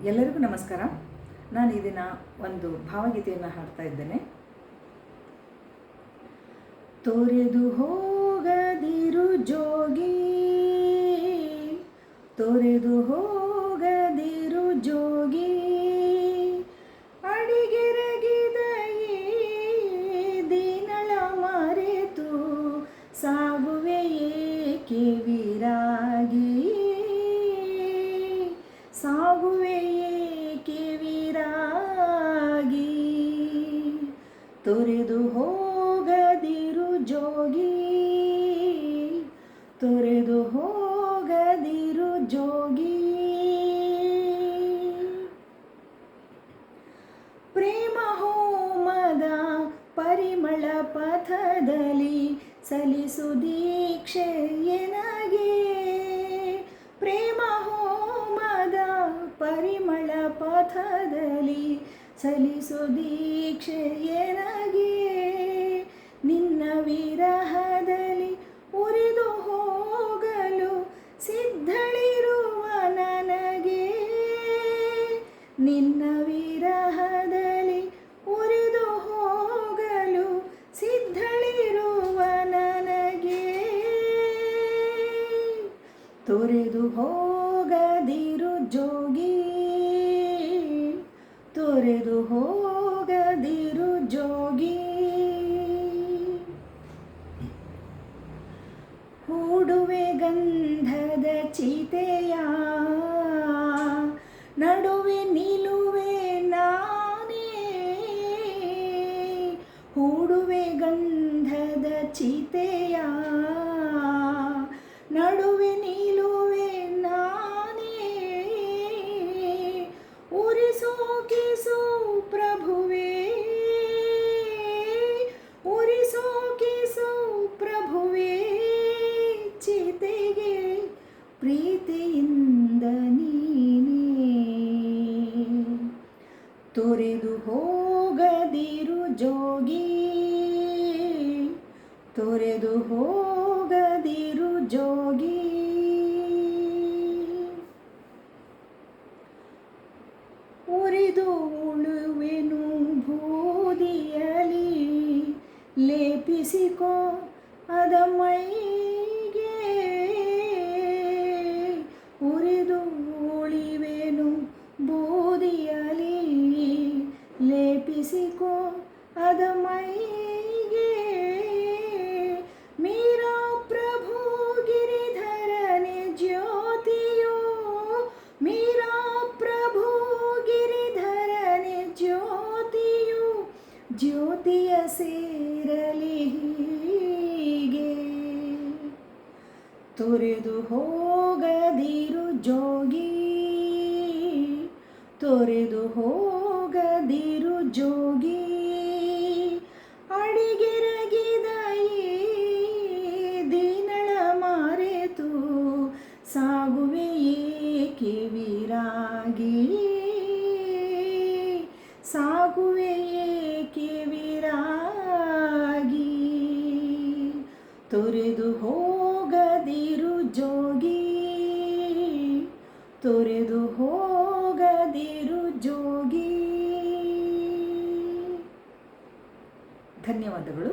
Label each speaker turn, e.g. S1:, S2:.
S1: ಎಲ್ಲರಿಗೂ ನಮಸ್ಕಾರ. ನಾನು ಈ ದಿನ ಒಂದು ಭಾವಗೀತೆಯನ್ನು ಹಾಡ್ತಾ ಇದ್ದೇನೆ. ತೊರೆದು ಹೋಗದಿರು ಜೋಗಿ, ತೊರೆದು ಹೋಗದಿರು ಜೋಗಿ, ಅಡಿಗೆರಗಿದ ಈ ದಿನಳ ಮರೆತು ಸಾಗುವೆ ಏಕೆ ವಿರಾಗಿ, ಸಾಗುವೆ ಏಕೆ ವಿರಾಗಿ. ತೊರೆದು ಹೋಗದಿರು ಜೋಗಿ, ತೊರೆದು ಹೋಗದಿರು ಜೋಗಿ. ಪ್ರೇಮ ಹೋಮದ ಪರಿಮಳ ಪಥದಲ್ಲಿ ಸಲ್ಲಿಸು ದೀಕ್ಷೆ ಎನಗೆ, ಪ್ರೇಮ ಹೋಮದ ಪರಿಮಳ ಪಥದಲ್ಲಿ ಸಲ್ಲಿಸು ದೀಕ್ಷೆ ಎನಗೆ. ನಿನ್ನ ವಿರಹದಲ್ಲಿ ಉರಿದು ಹೋಗಲು ಸಿದ್ಧಳಿರುವ ನನಗೆ, ನಿನ್ನ ವಿರಹದಲ್ಲಿ ಉರಿದು ಹೋಗಲು ಸಿದ್ಧಳಿರುವ ನನಗೆ. ತೊರೆದು ಹೋಗದಿರು ಜೋಗಿ, ತೊರೆದು ಹೋಗದಿರು ಜೋಗಿ. ಹೂಡುವೆ ಗಂಧದ ಚಿತೆಯ ನಡುವೆ ನಿಲುವೆ ನಾನೇ, ಹೂಡುವೆ ಗಂಧದ ಚಿತೆಯ ನಡುವೆ ನಿಲುವೆ ನಾನೇ. ಉರಿಸೋಕಿಸು ಪ್ರಭುವೇ, ಉರಿಸೋಕಿಸು ಪ್ರಭುವೇ, ಚಿತೆಗೆ ಪ್ರೀತಿಯಿಂದ ನೀನೇ. ತೊರೆದು ಹೋಗದಿರು ಜೋಗಿ, ತೊರೆದು ಹೋಗದಿರು ಜೋಗಿ. ಉರಿದು ಉಳುವೆನು ಬೂದಿಯಲಿ, ಲೇಪಿಸಿಕೋ ಅದ ಮೈಗೆ. ಉರಿದು ಉಳಿವೆನು ಬೂದಿಯಲಿ, ಲೇಪಿಸಿಕೋ ಅದ ಮೈಗೆ. ಮೀರಾ ಪ್ರಭು ಗಿರಿಧರನೆ ಜ್ಯೋತಿಯೋ, ಮೀರಾ ಪ್ರಭು ಗಿರಿಧರನೆ ಜ್ಯೋತಿಯು, ಜ್ಯೋತಿಯ ಸೇರಲಿ ಹೀಗೆ. ತೊರೆದು ಹೋಗದಿರು ಜೋಗಿ, ತೊರೆದು ಹೋಗದಿರು ಜೋಗಿ. ಅಡಿಗೆರಗಿದ ಈ ದಿನಳ ಮರೆತು ಸಾಗುವೆ ಏಕೆ ವಿರಾಗಿ, ಸಾಗುವೆ ಏಕೆ ವಿರಾಗಿ. ತೊರೆದು ಹೋಗದಿರು ಜೋಗಿ, ತೊರೆದು ಹೋಗದಿರು ಜೋಗಿ. ಧನ್ಯವಾದಗಳು.